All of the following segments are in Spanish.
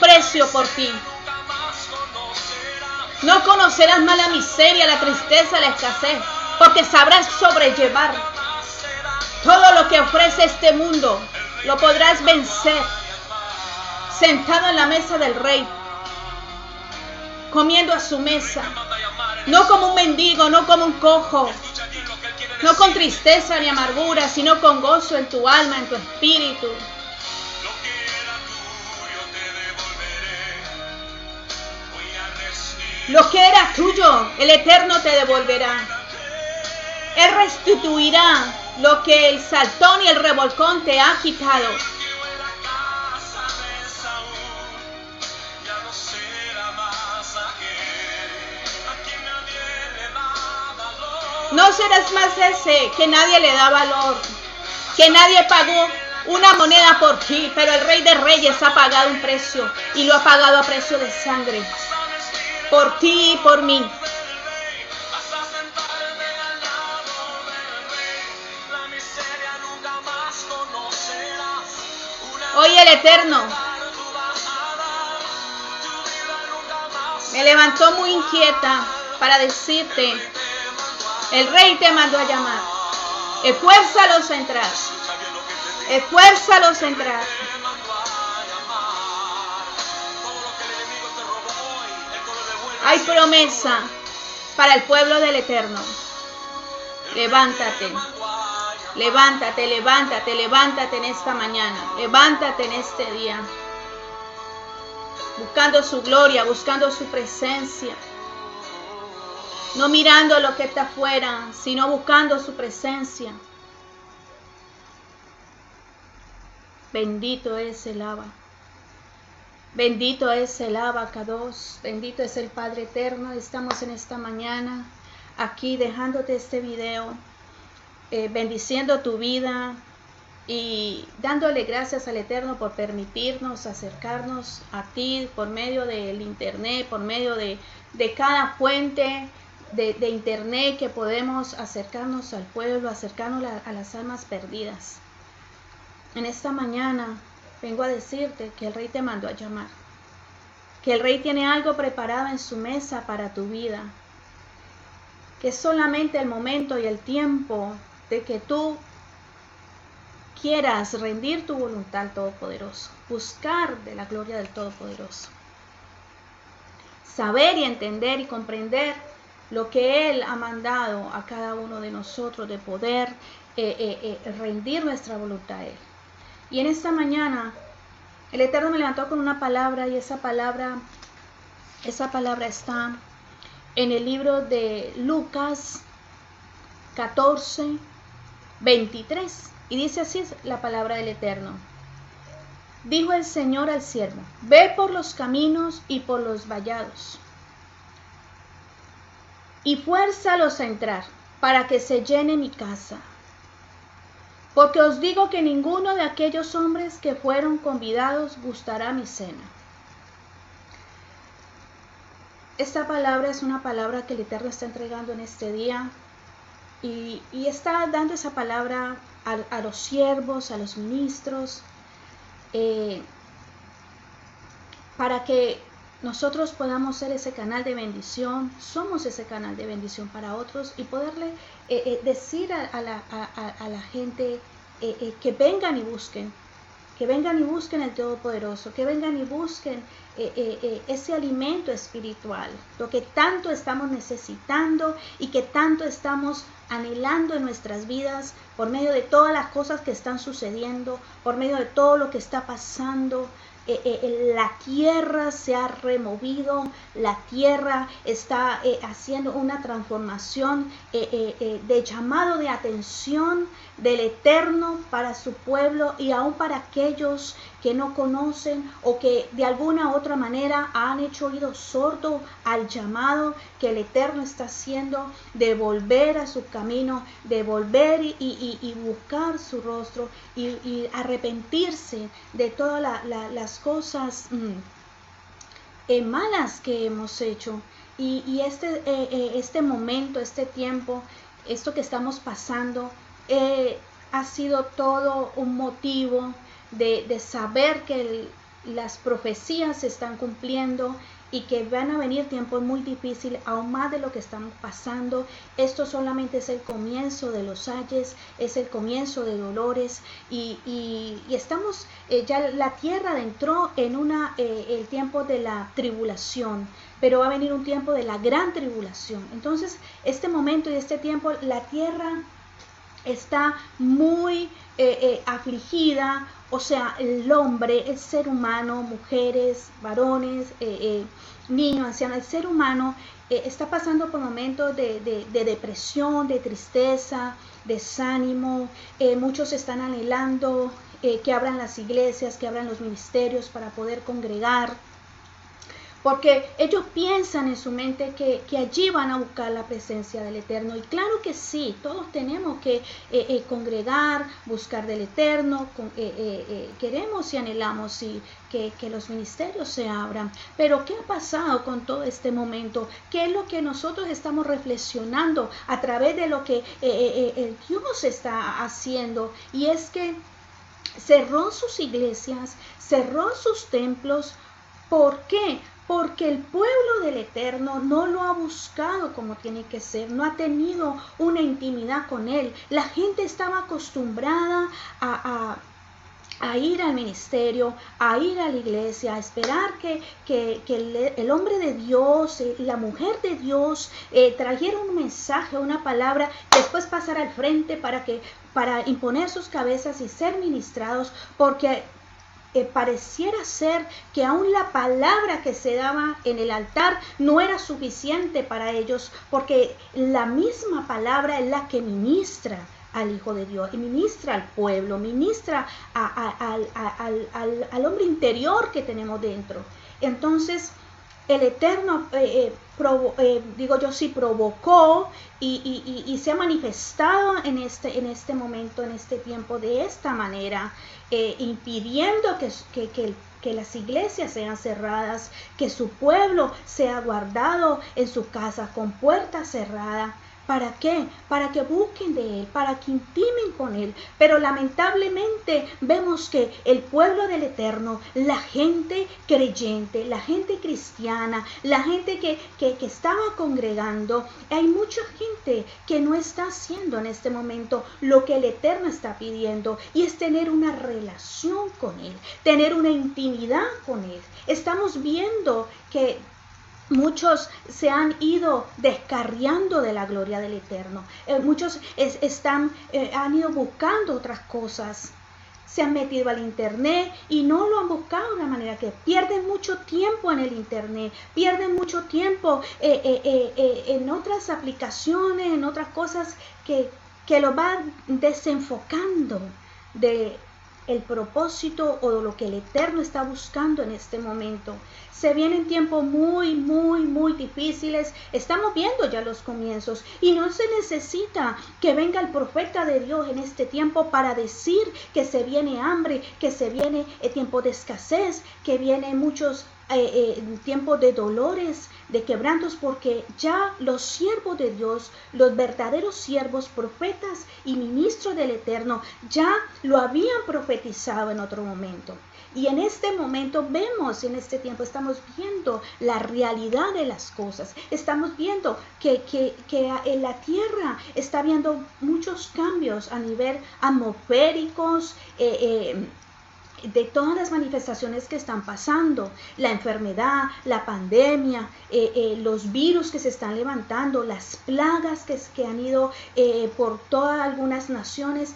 precio por ti. No conocerás más la miseria, la tristeza, la escasez, porque sabrás sobrellevar todo lo que ofrece este mundo. Lo podrás vencer sentado en la mesa del Rey, comiendo a su mesa, no como un mendigo, no como un cojo, no con tristeza ni amargura, sino con gozo en tu alma, en tu espíritu. Lo que era tuyo, el Eterno te devolverá. Él restituirá lo que el saltón y el revolcón te ha quitado. No serás más ese que nadie le da valor, que nadie pagó una moneda por ti, pero el Rey de Reyes ha pagado un precio y lo ha pagado a precio de sangre, por ti y por mí. Hoy el Eterno me levantó muy inquieta para decirte: el Rey te mandó a llamar. Esfuérzalos a entrar. Esfuérzalos a entrar. Hay promesa para el pueblo del Eterno. Levántate. Levántate, levántate, levántate en esta mañana. Levántate en este día. Buscando su gloria, buscando su presencia. No mirando lo que está afuera, sino buscando su presencia. Bendito es el Abba. Bendito es el Abacados. Bendito es el Padre Eterno. Estamos en esta mañana aquí dejándote este video, bendiciendo tu vida y dándole gracias al Eterno por permitirnos acercarnos a ti por medio del internet, por medio de cada fuente de internet que podemos acercarnos al pueblo, acercarnos a las almas perdidas. En esta mañana vengo a decirte que el Rey te mandó a llamar, que el Rey tiene algo preparado en su mesa para tu vida, que es solamente el momento y el tiempo de que tú quieras rendir tu voluntad al Todopoderoso, buscar de la gloria del Todopoderoso, saber y entender y comprender lo que Él ha mandado a cada uno de nosotros, de poder rendir nuestra voluntad a Él. Y en esta mañana el Eterno me levantó con una palabra, y esa palabra está en el libro de Lucas 14, 23. Y dice así la palabra del Eterno. Dijo el Señor al siervo: ve por los caminos y por los vallados, y fuérzalos a entrar, para que se llene mi casa. Porque os digo que ninguno de aquellos hombres que fueron convidados gustará mi cena. Esta palabra es una palabra que el Eterno está entregando en este día, y está dando esa palabra a los siervos, a los ministros, para que nosotros podamos ser ese canal de bendición. Somos ese canal de bendición para otros, y poderle decir a la gente que vengan y busquen el Todopoderoso, que vengan y busquen ese alimento espiritual, lo que tanto estamos necesitando y que tanto estamos anhelando en nuestras vidas, por medio de todas las cosas que están sucediendo, por medio de todo lo que está pasando. La tierra se ha removido, la tierra está haciendo una transformación de llamado de atención del Eterno para su pueblo, y aún para aquellos que no conocen o que de alguna u otra manera han hecho oído sordo al llamado que el Eterno está haciendo de volver a su camino, de volver y buscar su rostro y arrepentirse de todas las cosas malas que hemos hecho. Y este momento, este tiempo, esto que estamos pasando, ha sido todo un motivo de saber que las profecías se están cumpliendo y que van a venir tiempos muy difíciles, aún más de lo que estamos pasando. Esto solamente es el comienzo de los ayes, es el comienzo de dolores y estamos, ya la tierra entró en el tiempo de la tribulación, pero va a venir un tiempo de la gran tribulación. Entonces, este momento y este tiempo, la tierra está muy afligida, o sea, el hombre, el ser humano, mujeres, varones, niños, ancianos, el ser humano está pasando por momentos de depresión, de tristeza, desánimo. Muchos están anhelando que abran las iglesias, que abran los ministerios para poder congregar, porque ellos piensan en su mente que allí van a buscar la presencia del Eterno. Y claro que sí, todos tenemos que congregar, buscar del Eterno, queremos y anhelamos que los ministerios se abran. Pero ¿qué ha pasado con todo este momento? ¿Qué es lo que nosotros estamos reflexionando a través de lo que el Dios está haciendo? Y es que cerró sus iglesias, cerró sus templos. ¿Por qué? Porque el pueblo del Eterno no lo ha buscado como tiene que ser, no ha tenido una intimidad con Él. La gente estaba acostumbrada a ir al ministerio, a ir a la iglesia, a esperar que el hombre de Dios, la mujer de Dios trajera un mensaje, una palabra, después pasar al frente para imponer sus cabezas y ser ministrados, porque pareciera ser que aún la palabra que se daba en el altar no era suficiente para ellos, porque la misma palabra es la que ministra al Hijo de Dios, y ministra al pueblo, ministra al hombre interior que tenemos dentro. Entonces, el Eterno, provocó y se ha manifestado en este momento, en este tiempo, de esta manera, impidiendo que las iglesias sean cerradas, que su pueblo sea guardado en su casa con puertas cerradas. ¿Para qué? Para que busquen de Él, para que intimen con Él. Pero lamentablemente vemos que el pueblo del Eterno, la gente creyente, la gente cristiana, la gente que estaba congregando, hay mucha gente que no está haciendo en este momento lo que el Eterno está pidiendo, y es tener una relación con Él, tener una intimidad con Él. Estamos viendo que muchos se han ido descarriando de la gloria del Eterno. Muchos han ido buscando otras cosas. Se han metido al internet y no lo han buscado de una manera que pierden mucho tiempo en el internet, pierden mucho tiempo en otras aplicaciones, en otras cosas que lo van desenfocando de el propósito o lo que el Eterno está buscando en este momento. Se vienen tiempos muy, muy, muy difíciles. Estamos viendo ya los comienzos y no se necesita que venga el profeta de Dios en este tiempo para decir que se viene hambre, que se viene tiempo de escasez, que vienen muchos tiempos de dolores, de quebrantos, porque ya los siervos de Dios, los verdaderos siervos, profetas y ministros del Eterno, ya lo habían profetizado en otro momento. Y en este momento vemos, en este tiempo estamos viendo la realidad de las cosas. Estamos viendo que en la tierra está habiendo muchos cambios a nivel atmosféricos, de todas las manifestaciones que están pasando, la enfermedad, la pandemia, los virus que se están levantando, las plagas que han ido por todas algunas naciones,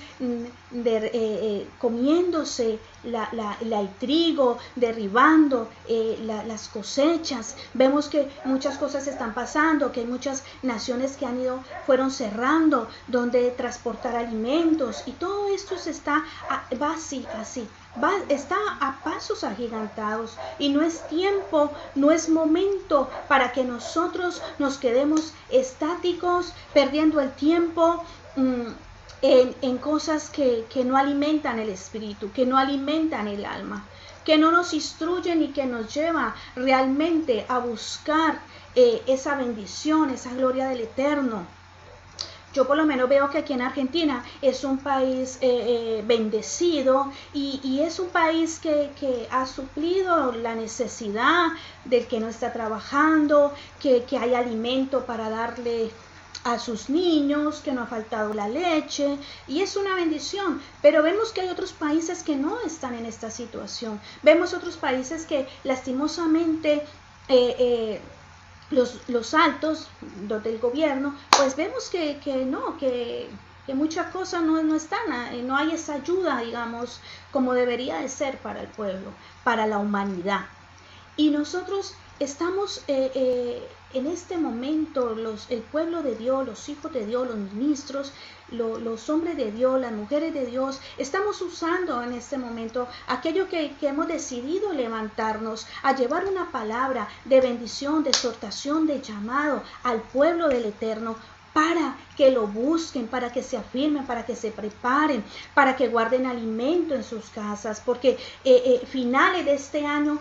comiéndose el trigo, derribando las cosechas. Vemos que muchas cosas están pasando, que hay muchas naciones que fueron cerrando donde transportar alimentos, y todo esto va así. Está a pasos agigantados, y no es tiempo, no es momento para que nosotros nos quedemos estáticos, perdiendo el tiempo en cosas que no alimentan el espíritu, que no alimentan el alma, que no nos instruyen y que nos lleva realmente a buscar esa bendición, esa gloria del Eterno. Yo por lo menos veo que aquí en Argentina es un país bendecido y es un país que ha suplido la necesidad del que no está trabajando, que hay alimento para darle a sus niños, que no ha faltado la leche, y es una bendición. Pero vemos que hay otros países que no están en esta situación. Vemos otros países que lastimosamente los altos, los del gobierno, pues vemos que muchas cosas no están, no hay esa ayuda, digamos, como debería de ser para el pueblo, para la humanidad. Y nosotros estamos en este momento, el pueblo de Dios, los hijos de Dios, los ministros, los hombres de Dios, las mujeres de Dios, estamos usando en este momento aquello que hemos decidido levantarnos a llevar una palabra de bendición, de exhortación, de llamado al pueblo del Eterno, para que lo busquen, para que se afirmen, para que se preparen, para que guarden alimento en sus casas, porque finales de este año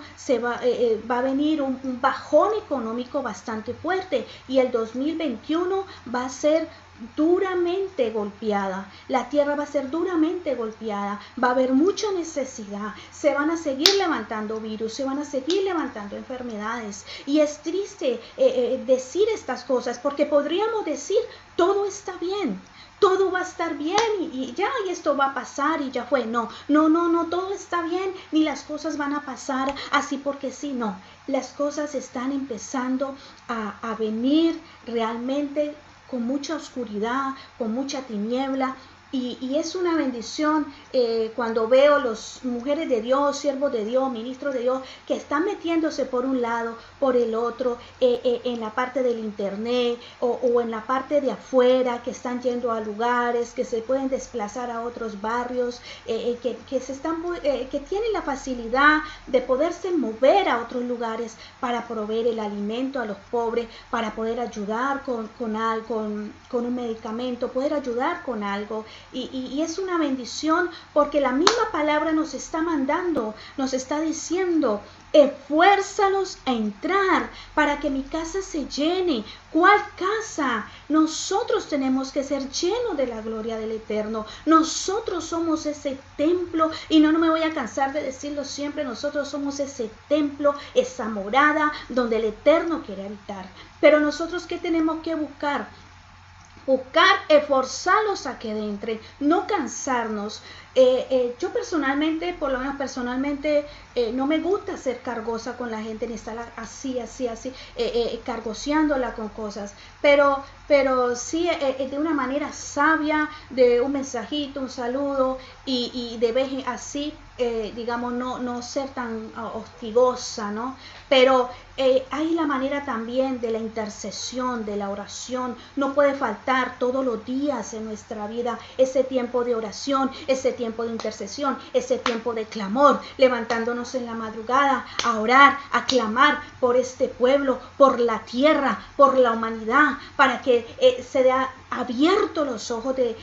va a venir un bajón económico bastante fuerte y el 2021 va a ser duramente golpeada, la tierra va a ser duramente golpeada, va a haber mucha necesidad, se van a seguir levantando virus, se van a seguir levantando enfermedades y es triste decir estas cosas porque podríamos decir todo está bien, todo va a estar bien y esto va a pasar y ya fue. No, todo está bien ni las cosas van a pasar así porque sí, no, las cosas están empezando a venir realmente con mucha oscuridad, con mucha tiniebla. Y es una bendición cuando veo las mujeres de Dios, siervos de Dios, ministros de Dios, que están metiéndose por un lado, por el otro, en la parte del internet o en la parte de afuera, que están yendo a lugares, que se pueden desplazar a otros barrios, que tienen la facilidad de poderse mover a otros lugares para proveer el alimento a los pobres, para poder ayudar con un medicamento, poder ayudar con algo. Y es una bendición porque la misma palabra nos está mandando, nos está diciendo, esfuérzalos a entrar para que mi casa se llene. ¿Cuál casa? Nosotros tenemos que ser llenos de la gloria del Eterno. Nosotros somos ese templo y no me voy a cansar de decirlo siempre, nosotros somos ese templo, esa morada donde el Eterno quiere habitar. Pero nosotros, ¿qué tenemos que buscar? Esforzarlos a que entren, no cansarnos. Yo personalmente, por lo menos personalmente, no me gusta ser cargosa con la gente, ni estar así, cargoseándola con cosas, pero sí de una manera sabia, de un mensajito, un saludo y de vez así, digamos, no ser tan hostigosa, ¿no? Pero hay la manera también de la intercesión, de la oración. No puede faltar todos los días en nuestra vida ese tiempo de oración, ese tiempo de intercesión, ese tiempo de clamor, levantándonos en la madrugada a orar, a clamar por este pueblo, por la tierra, por la humanidad, para que se vea abiertos los ojos de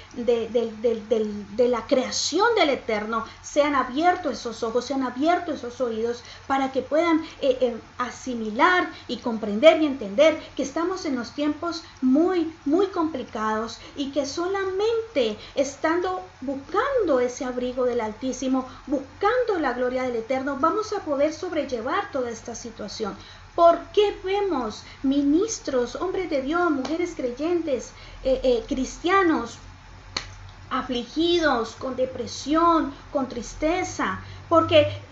la creación del Eterno, sean abiertos esos ojos, sean abiertos esos oídos, para que puedan asimilar y comprender y entender que estamos en los tiempos muy, muy complicados y que solamente estando buscando ese abrigo del Altísimo, buscando la gloria del Eterno, vamos a poder sobrellevar toda esta situación. ¿Por qué vemos ministros, hombres de Dios, mujeres creyentes, cristianos, afligidos, con depresión, con tristeza? Porque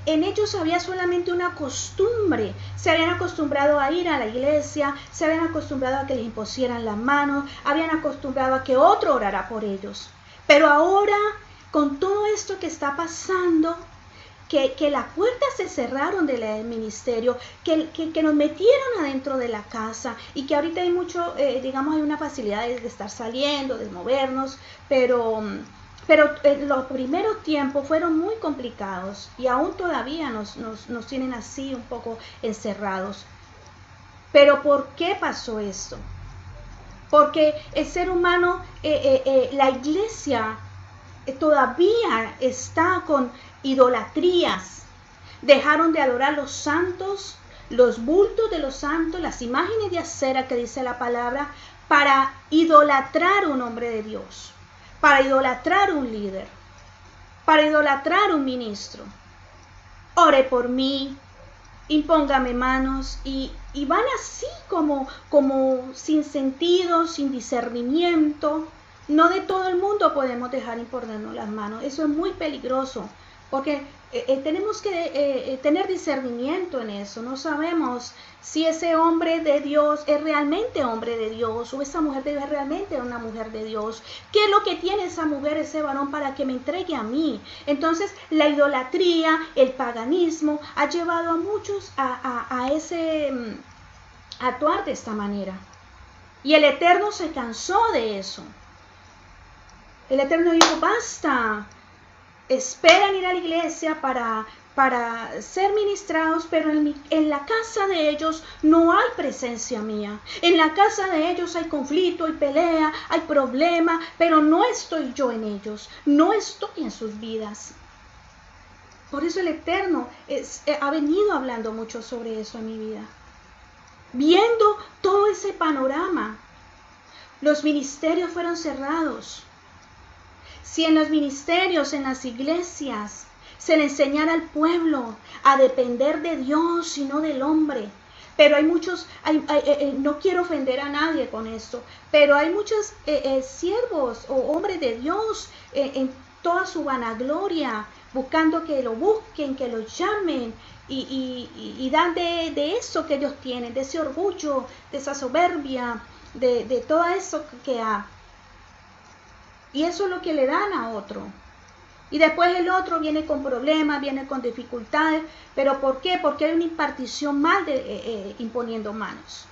en ellos había solamente una costumbre, se habían acostumbrado a ir a la iglesia, se habían acostumbrado a que les impusieran las manos, habían acostumbrado a que otro orara por ellos. Pero ahora, con todo esto que está pasando, que las puertas se cerraron del ministerio, que nos metieron adentro de la casa y que ahorita hay mucho, digamos, hay una facilidad de estar saliendo, de movernos, pero los primeros tiempos fueron muy complicados y aún todavía nos tienen así un poco encerrados. Pero ¿por qué pasó esto? Porque el ser humano, la iglesia todavía está con idolatrías. Dejaron de adorar los santos, los bultos de los santos, las imágenes de acera que dice la palabra, para idolatrar un hombre de Dios, para idolatrar un líder, para idolatrar un ministro. Ore por mí, impóngame manos y van así como sin sentido, sin discernimiento. No de todo el mundo podemos dejar imponernos las manos. Eso es muy peligroso porque tenemos que tener discernimiento en eso. No sabemos si ese hombre de Dios es realmente hombre de Dios o esa mujer de Dios es realmente una mujer de Dios. ¿Qué es lo que tiene esa mujer, ese varón para que me entregue a mí? Entonces la idolatría, el paganismo ha llevado a muchos a actuar de esta manera. Y el Eterno se cansó de eso. El Eterno dijo, basta, esperan ir a la iglesia para ser ministrados, pero en la casa de ellos no hay presencia mía. En la casa de ellos hay conflicto, hay pelea, hay problema, pero no estoy yo en ellos, no estoy en sus vidas. Por eso el Eterno ha venido hablando mucho sobre eso en mi vida. Viendo todo ese panorama, los ministerios fueron cerrados. Si en los ministerios, en las iglesias, se le enseñara al pueblo a depender de Dios y no del hombre. Pero hay muchos, no quiero ofender a nadie con esto, pero hay muchos siervos o hombres de Dios en toda su vanagloria, buscando que lo busquen, que lo llamen y dan de eso que ellos tienen, de ese orgullo, de esa soberbia, de todo eso que hay. Y eso es lo que le dan a otro. Y después el otro viene con problemas, viene con dificultades. ¿Pero por qué? Porque hay una impartición mal imponiendo manos.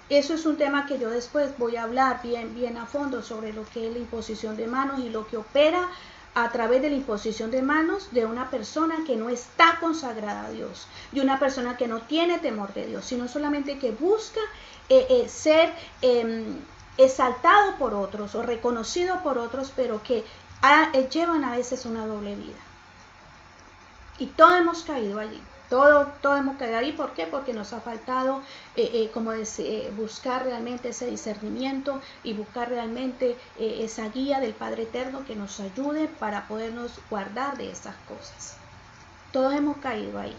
Eso es un tema que yo después voy a hablar bien a fondo sobre lo que es la imposición de manos y lo que opera a través de la imposición de manos de una persona que no está consagrada a Dios, de una persona que no tiene temor de Dios, sino solamente que busca ser exaltado por otros o reconocido por otros, pero que llevan a veces una doble vida. Y todos hemos caído allí. Todos hemos caído ahí. ¿Por qué? Porque nos ha faltado buscar realmente ese discernimiento y buscar realmente esa guía del Padre Eterno que nos ayude para podernos guardar de esas cosas. Todos hemos caído ahí.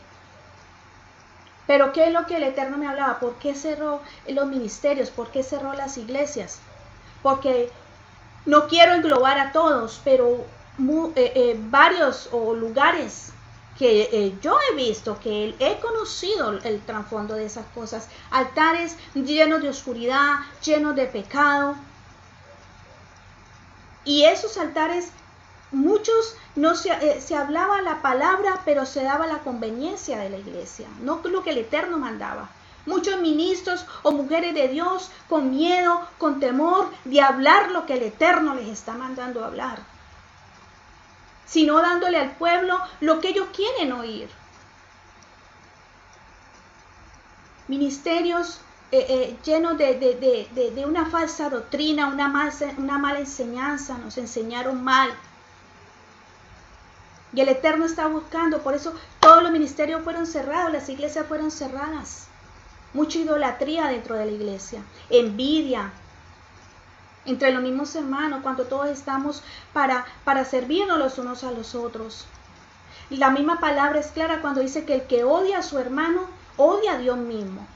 Pero ¿qué es lo que el Eterno me hablaba? ¿Por qué cerró los ministerios? ¿Por qué cerró las iglesias? Porque no quiero englobar a todos, pero varios lugares que yo he visto, que he conocido el trasfondo de esas cosas, altares llenos de oscuridad, llenos de pecado. Y esos altares, muchos no se hablaba la palabra, pero se daba la conveniencia de la iglesia, no lo que el Eterno mandaba. Muchos ministros o mujeres de Dios con miedo, con temor de hablar lo que el Eterno les está mandando a hablar, sino dándole al pueblo lo que ellos quieren oír. Ministerios llenos de una falsa doctrina, una mala enseñanza, nos enseñaron mal. Y el Eterno está buscando, por eso todos los ministerios fueron cerrados, las iglesias fueron cerradas. Mucha idolatría dentro de la iglesia, envidia entre los mismos hermanos, cuando todos estamos para servirnos los unos a los otros. Y la misma palabra es clara cuando dice que el que odia a su hermano, odia a Dios mismo.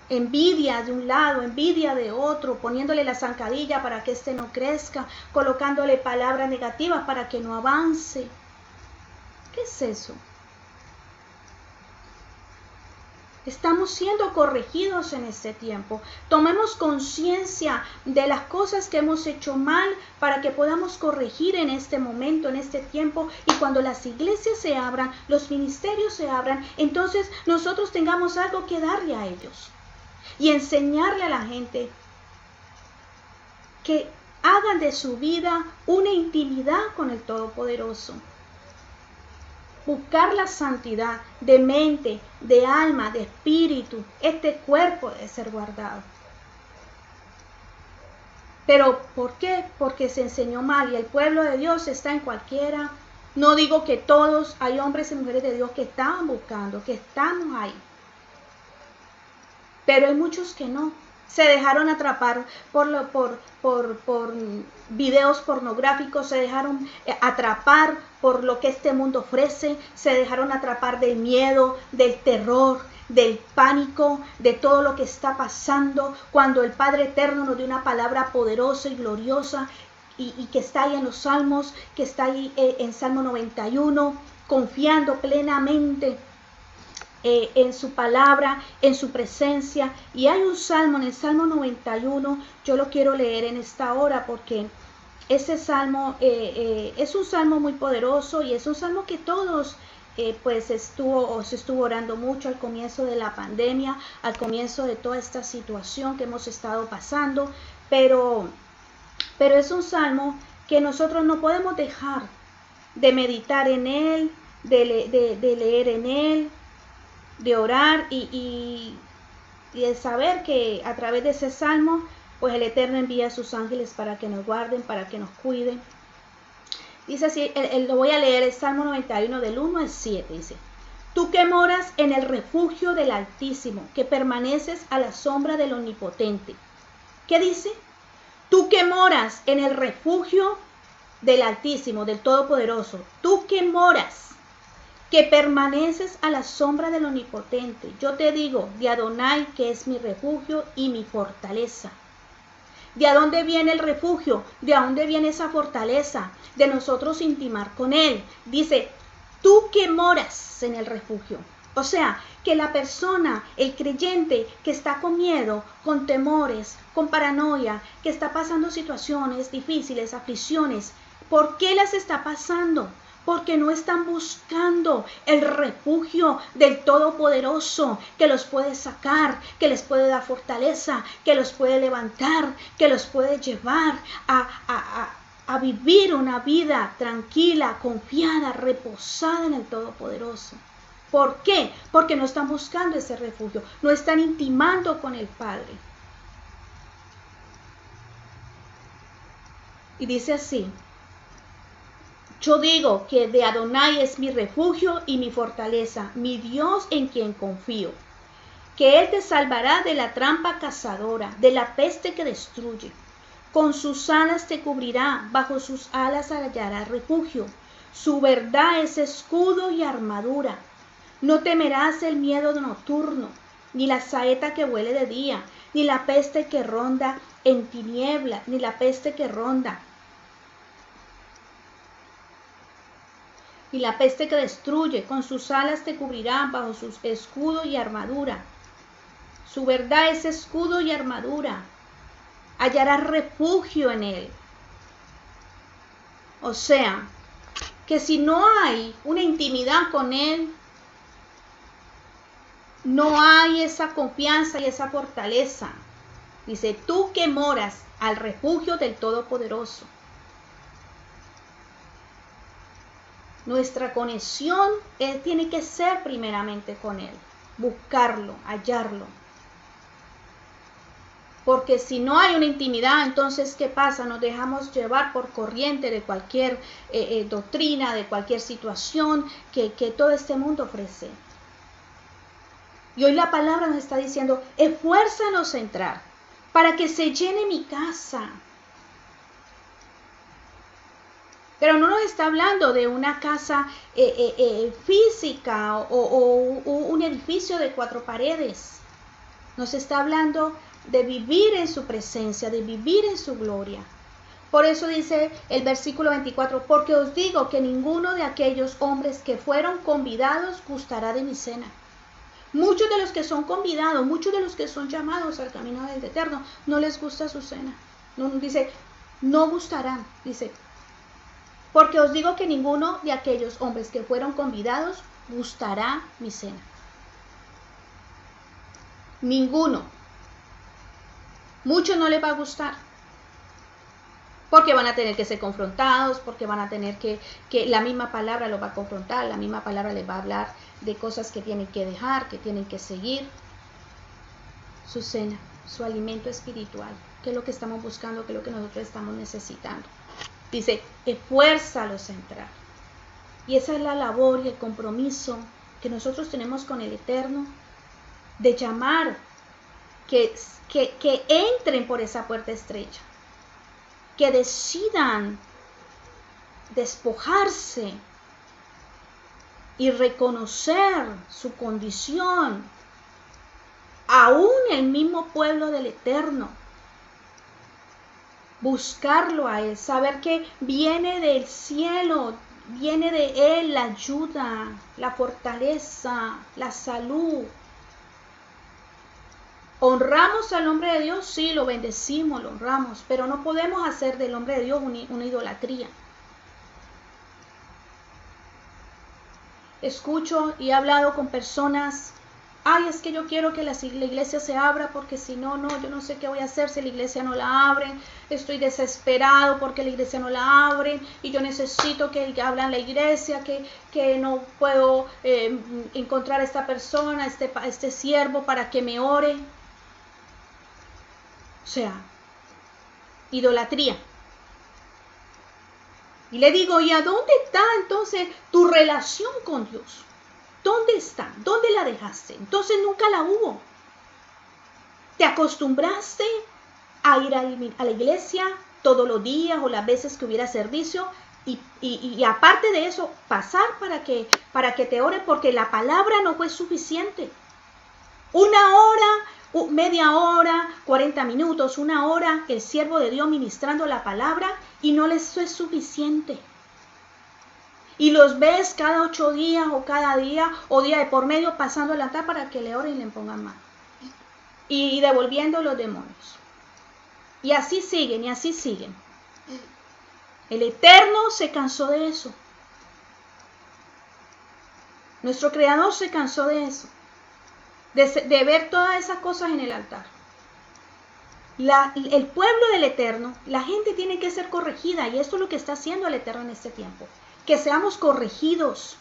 Envidia de un lado, envidia de otro, poniéndole la zancadilla para que éste no crezca, colocándole palabras negativas para que no avance. ¿Qué es eso? Estamos siendo corregidos en este tiempo. Tomemos conciencia de las cosas que hemos hecho mal para que podamos corregir en este momento, en este tiempo. Y cuando las iglesias se abran, los ministerios se abran, entonces nosotros tengamos algo que darle a ellos. Y enseñarle a la gente que hagan de su vida una intimidad con el Todopoderoso. Buscar la santidad de mente, de alma, de espíritu. Este cuerpo debe ser guardado. ¿Pero por qué? Porque se enseñó mal y el pueblo de Dios está en cualquiera. No digo que todos, hay hombres y mujeres de Dios que estaban buscando, que estamos ahí. Pero hay muchos que no. se dejaron atrapar por videos pornográficos, se dejaron atrapar por lo que este mundo ofrece, se dejaron atrapar del miedo, del terror, del pánico, de todo lo que está pasando, cuando el Padre Eterno nos dio una palabra poderosa y gloriosa y que está ahí en los Salmos, que está ahí en Salmo 91, confiando plenamente en su palabra, en su presencia. Y hay un salmo, en el Salmo 91, yo lo quiero leer en esta hora porque ese salmo es un salmo muy poderoso y es un salmo que todos se estuvo orando mucho al comienzo de la pandemia, al comienzo de toda esta situación que hemos estado pasando, pero es un salmo que nosotros no podemos dejar de meditar en él, de leer en él, de orar y de saber que a través de ese salmo, pues el Eterno envía a sus ángeles para que nos guarden, para que nos cuiden. Dice así, lo voy a leer, el Salmo 91 del 1 al 7, dice: Tú que moras en el refugio del Altísimo, que permaneces a la sombra del Omnipotente. ¿Qué dice? Tú que moras en el refugio del Altísimo, del Todopoderoso, tú que moras, que permaneces a la sombra del Omnipotente. Yo te digo, de Adonai, que es mi refugio y mi fortaleza. ¿De dónde viene el refugio? ¿De dónde viene esa fortaleza? De nosotros intimar con Él. Dice, tú que moras en el refugio. O sea, que la persona, el creyente que está con miedo, con temores, con paranoia, que está pasando situaciones difíciles, aflicciones, ¿por qué las está pasando? Porque no están buscando el refugio del Todopoderoso que los puede sacar, que les puede dar fortaleza, que los puede levantar, que los puede llevar a vivir una vida tranquila, confiada, reposada en el Todopoderoso. ¿Por qué? Porque no están buscando ese refugio, no están intimando con el Padre. Y dice así: Yo digo que de Adonai es mi refugio y mi fortaleza, mi Dios en quien confío. Que Él te salvará de la trampa cazadora, de la peste que destruye. Con sus alas te cubrirá, bajo sus alas hallarás refugio. Su verdad es escudo y armadura. No temerás el miedo nocturno, ni la saeta que huele de día, ni la peste que ronda en tiniebla, ni la peste que ronda. Y la peste que destruye, con sus alas te cubrirá, bajo sus escudo y armadura. Su verdad es escudo y armadura. Hallarás refugio en Él. O sea, que si no hay una intimidad con Él, no hay esa confianza y esa fortaleza. Dice, tú que moras al refugio del Todopoderoso. Nuestra conexión tiene que ser primeramente con Él, buscarlo, hallarlo. Porque si no hay una intimidad, entonces ¿qué pasa? Nos dejamos llevar por corriente de cualquier doctrina, de cualquier situación que todo este mundo ofrece. Y hoy la palabra nos está diciendo, esfuérzanos a entrar para que se llene mi casa. Pero no nos está hablando de una casa física o un edificio de 4 paredes. Nos está hablando de vivir en su presencia, de vivir en su gloria. Por eso dice el versículo 24, porque os digo que ninguno de aquellos hombres que fueron convidados gustará de mi cena. Muchos de los que son convidados, muchos de los que son llamados al camino del Eterno, no les gusta su cena. No, dice, no gustarán, dice. Porque os digo que ninguno de aquellos hombres que fueron convidados gustará mi cena. Ninguno. Muchos no les va a gustar. Porque van a tener que ser confrontados, porque van a tener que la misma palabra los va a confrontar, la misma palabra les va a hablar de cosas que tienen que dejar, que tienen que seguir. Su cena, su alimento espiritual, que es lo que estamos buscando, que es lo que nosotros estamos necesitando. Dice, esfuérzalos a entrar. Y esa es la labor y el compromiso que nosotros tenemos con el Eterno, de llamar que entren por esa puerta estrecha, que decidan despojarse y reconocer su condición, aún el mismo pueblo del Eterno. Buscarlo a Él, saber que viene del cielo, viene de Él la ayuda, la fortaleza, la salud. ¿Honramos al hombre de Dios? Sí, lo bendecimos, lo honramos, pero no podemos hacer del hombre de Dios una idolatría. Escucho y he hablado con personas, ay, es que yo quiero que la iglesia se abra porque si no, yo no sé qué voy a hacer si la iglesia no la abren, estoy desesperado porque la iglesia no la abren y yo necesito que abran la iglesia, que no puedo encontrar a esta persona, este siervo para que me ore. O sea, idolatría. Y le digo, ¿y a dónde está entonces tu relación con Dios? ¿Dónde está? ¿Dónde la dejaste? Entonces nunca la hubo. ¿Te acostumbraste a ir a la iglesia todos los días o las veces que hubiera servicio? Y aparte de eso, pasar para que te oren, porque la palabra no fue suficiente. Una hora, media hora, 40 minutos, una hora, el siervo de Dios ministrando la palabra y no les es suficiente. Y los ves cada 8 días o cada día o día de por medio pasando el altar para que le oren y le pongan mano. Y devolviendo los demonios. Y así siguen, y así siguen. El Eterno se cansó de eso. Nuestro Creador se cansó de eso. De ver todas esas cosas en el altar. El pueblo del Eterno, la gente tiene que ser corregida. Y esto es lo que está haciendo el Eterno en este tiempo. Que seamos corregidos.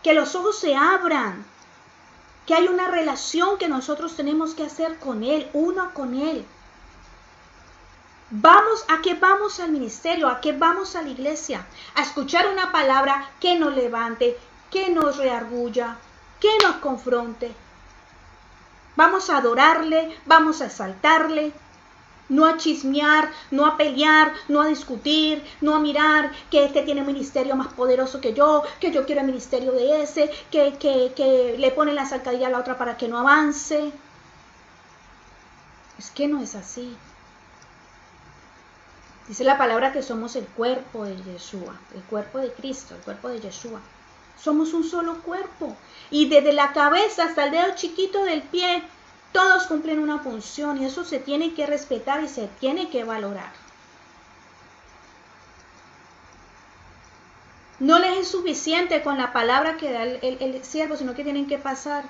Que los ojos se abran. Que hay una relación que nosotros tenemos que hacer con Él, uno con Él. ¿A qué vamos al ministerio? ¿A qué vamos a la iglesia? A escuchar una palabra que nos levante, que nos reargulla, que nos confronte. Vamos a adorarle, vamos a exaltarle, no a chismear, no a pelear, no a discutir, no a mirar que este tiene un ministerio más poderoso que yo quiero el ministerio de ese, que le ponen la zancadilla a la otra para que no avance. Es que no es así. Dice la palabra que somos el cuerpo de Yeshua, el cuerpo de Cristo, el cuerpo de Yeshua. Somos un solo cuerpo. Y desde la cabeza hasta el dedo chiquito del pie, todos cumplen una función y eso se tiene que respetar y se tiene que valorar. No les es suficiente con la palabra que da el siervo, sino que tienen que pasar.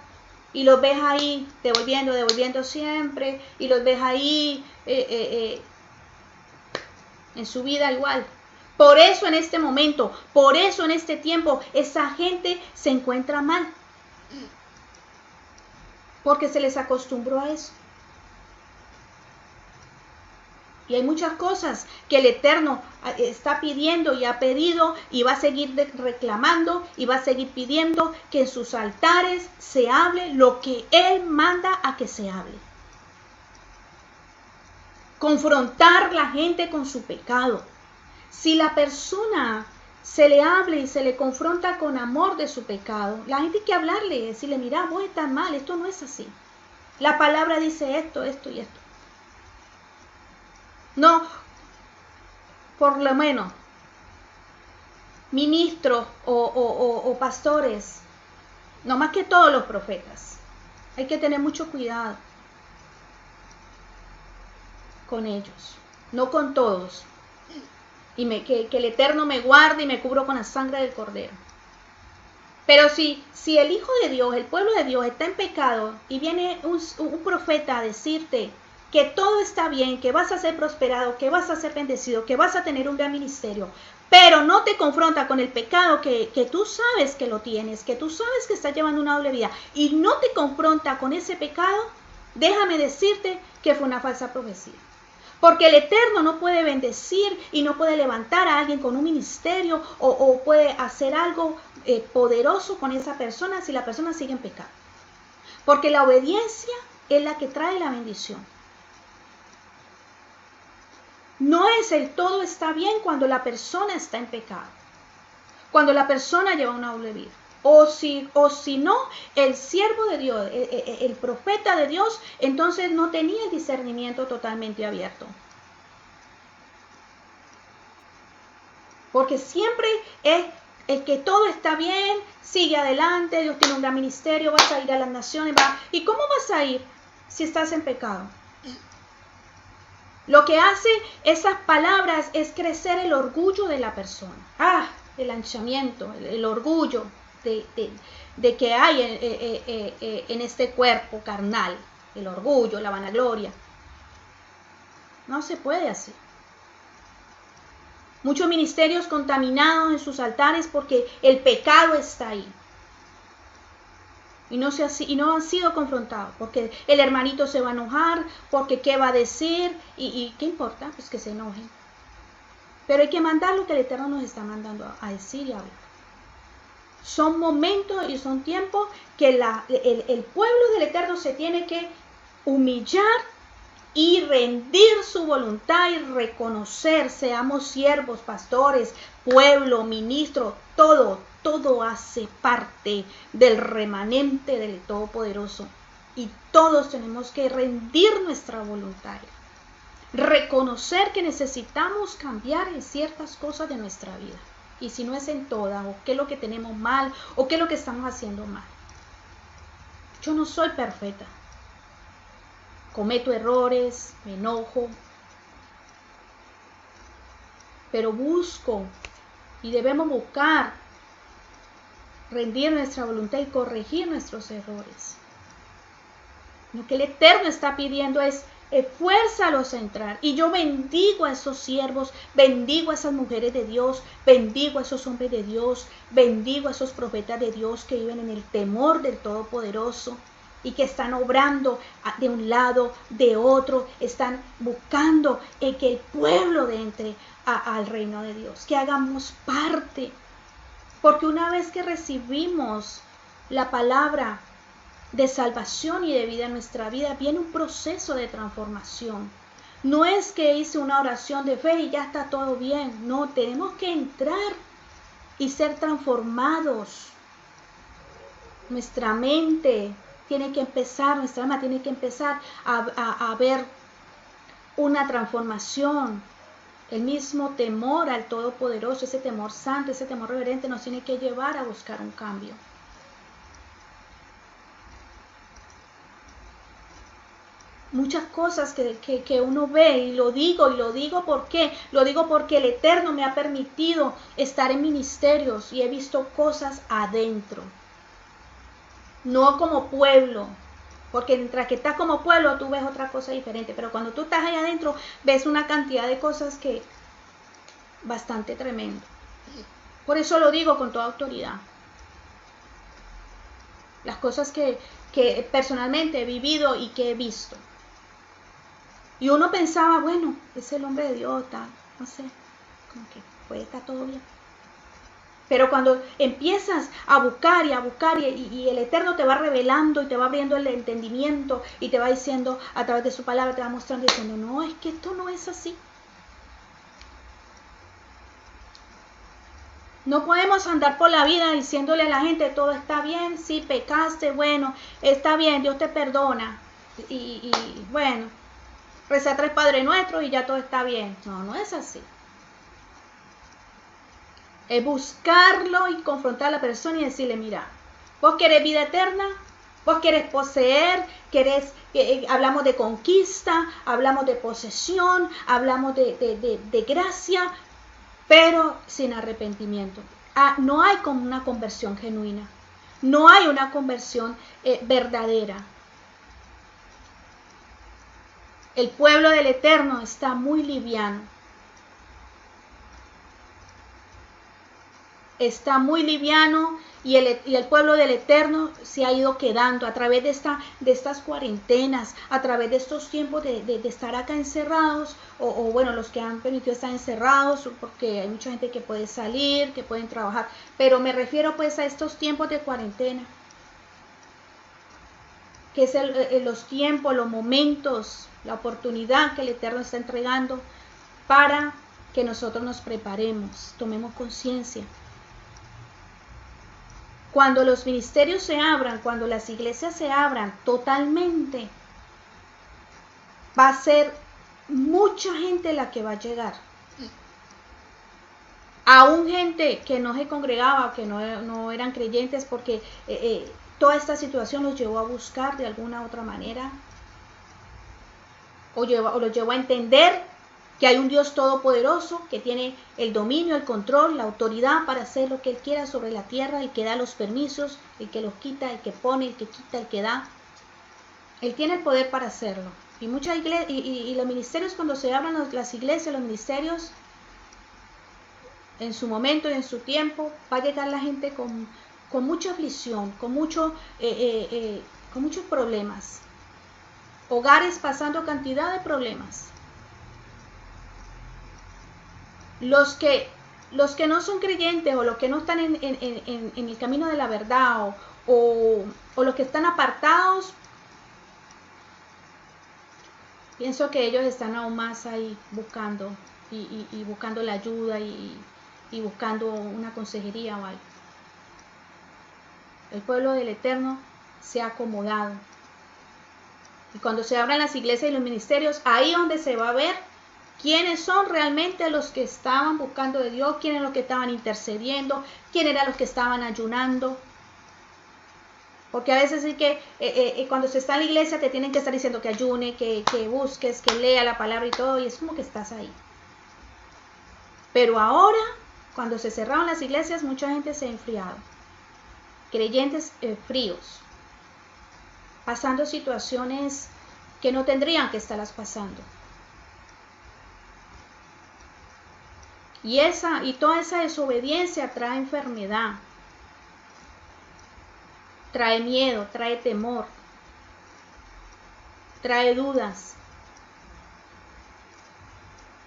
Y los ves ahí devolviendo siempre. Y los ves ahí en su vida igual. Por eso en este momento, por eso en este tiempo, esa gente se encuentra mal. Porque se les acostumbró a eso. Y hay muchas cosas que el Eterno está pidiendo y ha pedido y va a seguir reclamando y va a seguir pidiendo que en sus altares se hable lo que Él manda a que se hable. Confrontar la gente con su pecado. Si la persona se le habla y se le confronta con amor de su pecado, la gente hay que hablarle, decirle, mira, vos estás mal, esto no es así. La palabra dice esto, esto y esto. No, por lo menos, ministros o pastores, no más que todos los profetas, hay que tener mucho cuidado con ellos, no con todos. Y que el Eterno me guarde y me cubro con la sangre del Cordero. Pero si el Hijo de Dios, el pueblo de Dios está en pecado y viene un profeta a decirte que todo está bien, que vas a ser prosperado, que vas a ser bendecido, que vas a tener un gran ministerio, pero no te confronta con el pecado que tú sabes que lo tienes, que tú sabes que estás llevando una doble vida y no te confronta con ese pecado, déjame decirte que fue una falsa profecía. Porque el Eterno no puede bendecir y no puede levantar a alguien con un ministerio o puede hacer algo poderoso con esa persona si la persona sigue en pecado. Porque la obediencia es la que trae la bendición. No es el todo está bien cuando la persona está en pecado, cuando la persona lleva una doble vida. O si no, el siervo de Dios, el profeta de Dios, entonces no tenía el discernimiento totalmente abierto. Porque siempre es el que todo está bien, sigue adelante, Dios tiene un gran ministerio, vas a ir a las naciones. ¿Y cómo vas a ir si estás en pecado? Lo que hace esas palabras es crecer el orgullo de la persona. El lanzamiento, el orgullo de que hay en este cuerpo carnal. El orgullo, la vanagloria. No se puede así. Muchos ministerios contaminados en sus altares porque el pecado está ahí. Y no han sido confrontados, porque el hermanito se va a enojar, porque qué va a decir, y qué importa, pues que se enojen. Pero hay que mandar lo que el Eterno nos está mandando a decir y a hablar. Son momentos y son tiempos que el pueblo del Eterno se tiene que humillar y rendir su voluntad y reconocer, seamos siervos, pastores, pueblo, ministro, todo hace parte del remanente del Todopoderoso. Y todos tenemos que rendir nuestra voluntad. Reconocer que necesitamos cambiar en ciertas cosas de nuestra vida. Y si no es en todas, o qué es lo que tenemos mal, o qué es lo que estamos haciendo mal. Yo no soy perfecta. Cometo errores, me enojo. Pero busco, y debemos buscar, rendir nuestra voluntad y corregir nuestros errores. Lo que el Eterno está pidiendo es esfuérzalos a entrar. Y yo bendigo a esos siervos, bendigo a esas mujeres de Dios, bendigo a esos hombres de Dios, bendigo a esos profetas de Dios que viven en el temor del Todopoderoso y que están obrando de un lado, de otro, están buscando que el pueblo entre al reino de Dios, que hagamos parte. Porque una vez que recibimos la palabra de salvación y de vida en nuestra vida, viene un proceso de transformación. No es que hice una oración de fe y ya está todo bien. No, tenemos que entrar y ser transformados. Nuestra mente tiene que empezar, nuestra alma tiene que empezar a ver una transformación. El mismo temor al Todopoderoso, ese temor santo, ese temor reverente nos tiene que llevar a buscar un cambio. Muchas cosas que uno ve, y lo digo porque el Eterno me ha permitido estar en ministerios y he visto cosas adentro, no como pueblo, porque mientras que estás como pueblo tú ves otra cosa diferente, pero cuando tú estás ahí adentro ves una cantidad de cosas que bastante tremendo. Por eso lo digo con toda autoridad. Las cosas que personalmente he vivido y que he visto. Y uno pensaba, bueno, es el hombre de Dios, no sé, como que puede estar todo bien. Pero cuando empiezas a buscar y el Eterno te va revelando y te va abriendo el entendimiento y te va diciendo a través de su palabra, te va mostrando diciendo, no, es que esto no es así. No podemos andar por la vida diciéndole a la gente, todo está bien, sí, pecaste, bueno, está bien, Dios te perdona. Y bueno, reza 3 Padre Nuestros y ya todo está bien. No, no es así. Es buscarlo y confrontar a la persona y decirle, mira, vos querés vida eterna, vos querés poseer, hablamos de conquista, hablamos de posesión, hablamos de gracia, pero sin arrepentimiento. No hay como una conversión genuina, no hay una conversión verdadera. El pueblo del Eterno está muy liviano. Está muy liviano y el pueblo del Eterno se ha ido quedando a través de estas cuarentenas, a través de estos tiempos de estar acá encerrados, o bueno, los que han permitido estar encerrados, porque hay mucha gente que puede salir, que pueden trabajar, pero me refiero pues a estos tiempos de cuarentena. que es los tiempos, los momentos, la oportunidad que el Eterno está entregando para que nosotros nos preparemos, tomemos conciencia. Cuando los ministerios se abran, cuando las iglesias se abran totalmente, va a ser mucha gente la que va a llegar. Aún gente que no se congregaba, que no eran creyentes, porque toda esta situación los llevó a buscar de alguna u otra manera, o los llevó a entender que hay un Dios todopoderoso que tiene el dominio, el control, la autoridad para hacer lo que Él quiera sobre la tierra, el que da los permisos, el que los quita, el que pone, el que quita, el que da. Él tiene el poder para hacerlo. Y muchas iglesias, y los ministerios, cuando se abran las iglesias, los ministerios, en su momento y en su tiempo, va a llegar la gente con mucha aflicción, con muchos problemas. Hogares pasando cantidad de problemas. Los que no son creyentes o los que no están en el camino de la verdad o los que están apartados, pienso que ellos están aún más ahí buscando y buscando la ayuda y buscando una consejería o algo. El pueblo del Eterno se ha acomodado. Y cuando se abran las iglesias y los ministerios, ahí donde se va a ver quiénes son realmente los que estaban buscando de Dios, quiénes los que estaban intercediendo, quiénes eran los que estaban ayunando. Porque a veces sí que cuando se está en la iglesia te tienen que estar diciendo que ayune, que busques, que lea la palabra y todo, y es como que estás ahí. Pero ahora, cuando se cerraron las iglesias, mucha gente se ha enfriado. Creyentes fríos, pasando situaciones que no tendrían que estarlas pasando. Y toda esa desobediencia trae enfermedad, trae miedo, trae temor, trae dudas,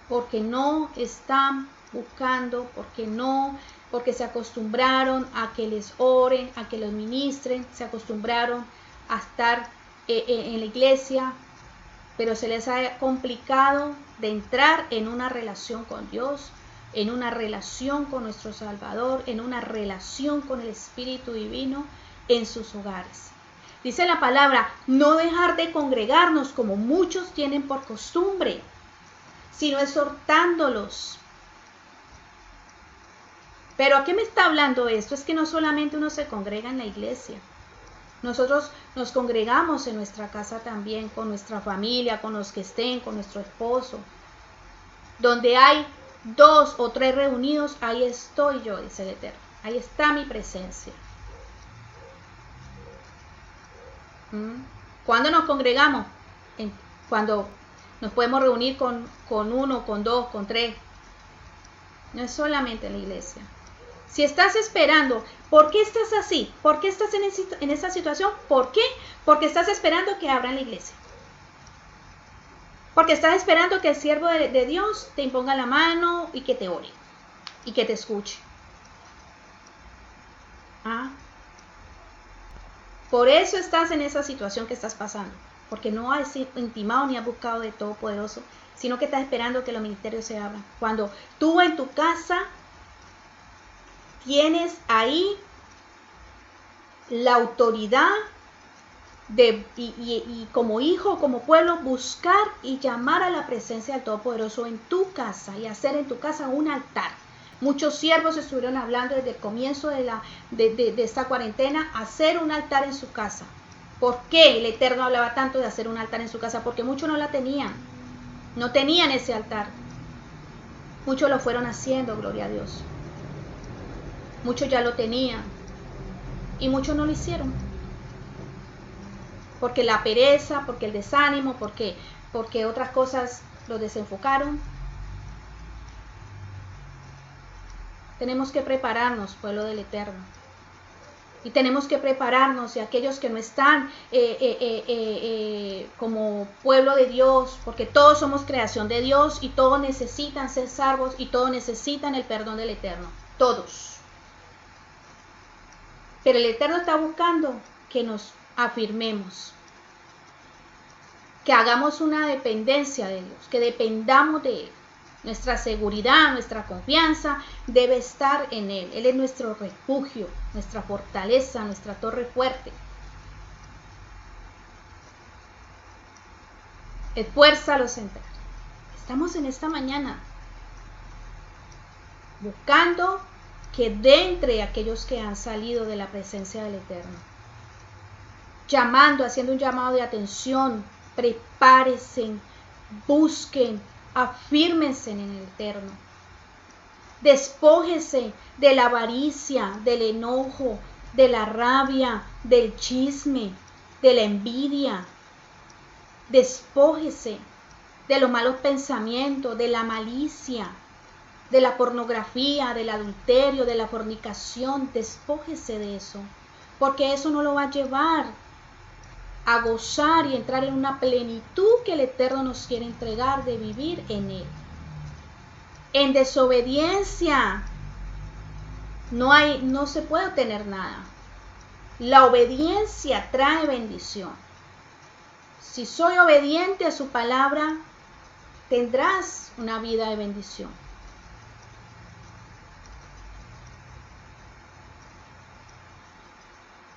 porque no están buscando, porque se acostumbraron a que les oren, a que los ministren, se acostumbraron a estar en la iglesia, pero se les ha complicado de entrar en una relación con Dios, en una relación con nuestro Salvador, en una relación con el Espíritu Divino en sus hogares. Dice la palabra, no dejar de congregarnos como muchos tienen por costumbre, sino exhortándolos. Pero ¿a qué me está hablando esto? Es que no solamente uno se congrega en la iglesia. Nosotros nos congregamos en nuestra casa también, con nuestra familia, con los que estén, con nuestro esposo. Donde hay 2 o 3 reunidos, ahí estoy yo, dice el Eterno. Ahí está mi presencia. ¿Cuándo nos congregamos? Cuando nos podemos reunir con 1, con 2, con 3. No es solamente en la iglesia. Si estás esperando, ¿por qué estás así? ¿Por qué estás en esa situación? ¿Por qué? Porque estás esperando que abran la iglesia. Porque estás esperando que el siervo de Dios te imponga la mano y que te ore y que te escuche. Por eso estás en esa situación que estás pasando. Porque no has intimado ni has buscado de Todopoderoso, sino que estás esperando que los ministerios se abran. Cuando tú en tu casa tienes ahí la autoridad y como hijo, como pueblo, buscar y llamar a la presencia del Todopoderoso en tu casa y hacer en tu casa un altar. Muchos siervos estuvieron hablando desde el comienzo de esta cuarentena, hacer un altar en su casa. ¿Por qué el Eterno hablaba tanto de hacer un altar en su casa? Porque muchos no la tenían, no tenían ese altar. Muchos lo fueron haciendo, gloria a Dios. Muchos ya lo tenían y muchos no lo hicieron. Porque la pereza, porque el desánimo, porque otras cosas los desenfocaron. Tenemos que prepararnos, pueblo del Eterno. Y tenemos que prepararnos, y aquellos que no están como pueblo de Dios, porque todos somos creación de Dios y todos necesitan ser salvos y todos necesitan el perdón del Eterno. Todos. Pero el Eterno está buscando que nos afirmemos, que hagamos una dependencia de Dios, que dependamos de Él. Nuestra seguridad, nuestra confianza debe estar en Él. Él es nuestro refugio, nuestra fortaleza, nuestra torre fuerte. Esfuérzalos a entrar. Estamos en esta mañana buscando que de entre aquellos que han salido de la presencia del Eterno, llamando, haciendo un llamado de atención, prepárense, busquen, afírmense en el Eterno. Despójese de la avaricia, del enojo, de la rabia, del chisme, de la envidia. Despójese de los malos pensamientos, de la malicia, de la pornografía, del adulterio, de la fornicación. Despójese de eso, porque eso no lo va a llevar a gozar y entrar en una plenitud que el Eterno nos quiere entregar de vivir en Él. En desobediencia no se puede obtener nada. La obediencia trae bendición. Si soy obediente a su palabra, tendrás una vida de bendición.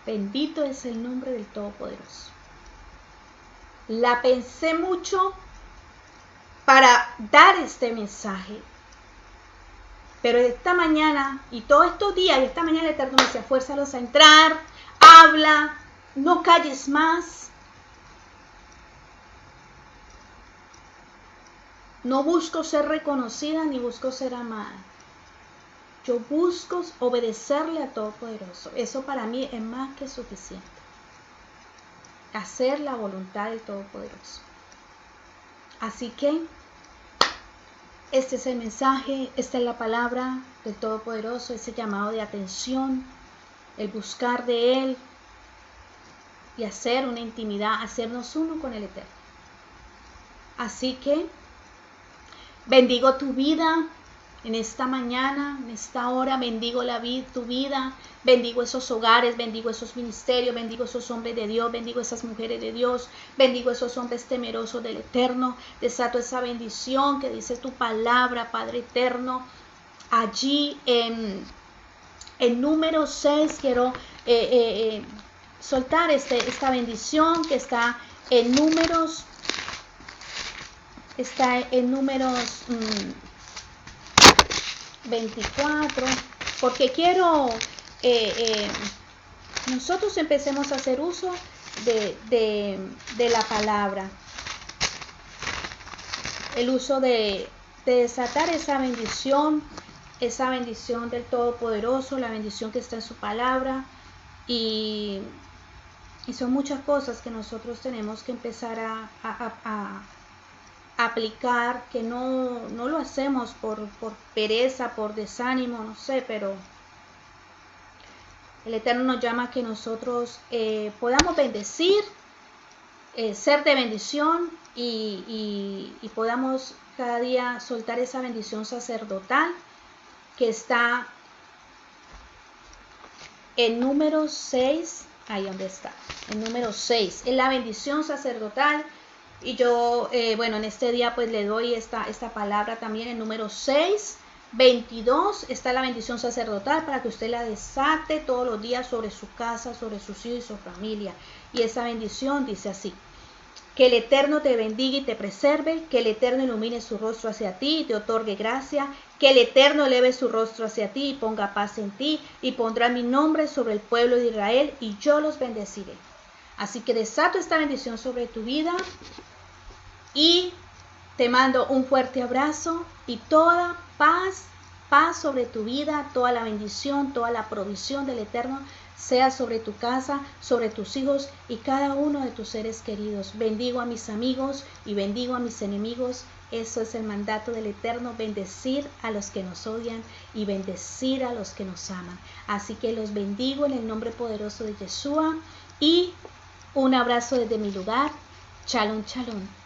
Bendito es el nombre del Todopoderoso. La pensé mucho para dar este mensaje. Pero esta mañana y todos estos días, y esta mañana el Eterno me decía, fuérzalos a entrar, habla, no calles más. No busco ser reconocida ni busco ser amada. Yo busco obedecerle a Todopoderoso. Eso para mí es más que suficiente. Hacer la voluntad del Todopoderoso. Así que este es el mensaje, esta es la palabra del Todopoderoso, ese llamado de atención, el buscar de Él y hacer una intimidad, hacernos uno con el Eterno. Así que bendigo tu vida en esta mañana, en esta hora, bendigo tu vida, bendigo esos hogares, bendigo esos ministerios, bendigo esos hombres de Dios, bendigo esas mujeres de Dios, bendigo esos hombres temerosos del Eterno. Desato esa bendición que dice tu palabra, Padre Eterno. Allí en número 6 quiero soltar esta bendición que está en números. Está en números 24, porque quiero nosotros empecemos a hacer uso de la palabra, el uso de desatar esa bendición del Todopoderoso, la bendición que está en su palabra, y son muchas cosas que nosotros tenemos que empezar a aplicar, que no lo hacemos por pereza, por desánimo, no sé, pero el Eterno nos llama a que nosotros podamos bendecir, ser de bendición y podamos cada día soltar esa bendición sacerdotal que está en número 6, ahí donde está, en número 6, es la bendición sacerdotal. Y yo, en este día pues le doy esta palabra también en número 6, 22, está la bendición sacerdotal para que usted la desate todos los días sobre su casa, sobre sus hijos y su familia. Y esa bendición dice así: que el Eterno te bendiga y te preserve, que el Eterno ilumine su rostro hacia ti y te otorgue gracia, que el Eterno eleve su rostro hacia ti y ponga paz en ti, y pondrá mi nombre sobre el pueblo de Israel y yo los bendeciré. Así que desato esta bendición sobre tu vida y te mando un fuerte abrazo y toda paz sobre tu vida, toda la bendición, toda la provisión del Eterno sea sobre tu casa, sobre tus hijos y cada uno de tus seres queridos. Bendigo a mis amigos y bendigo a mis enemigos. Eso es el mandato del Eterno, bendecir a los que nos odian y bendecir a los que nos aman. Así que los bendigo en el nombre poderoso de Yeshua y un abrazo desde mi lugar. Shalom, shalom.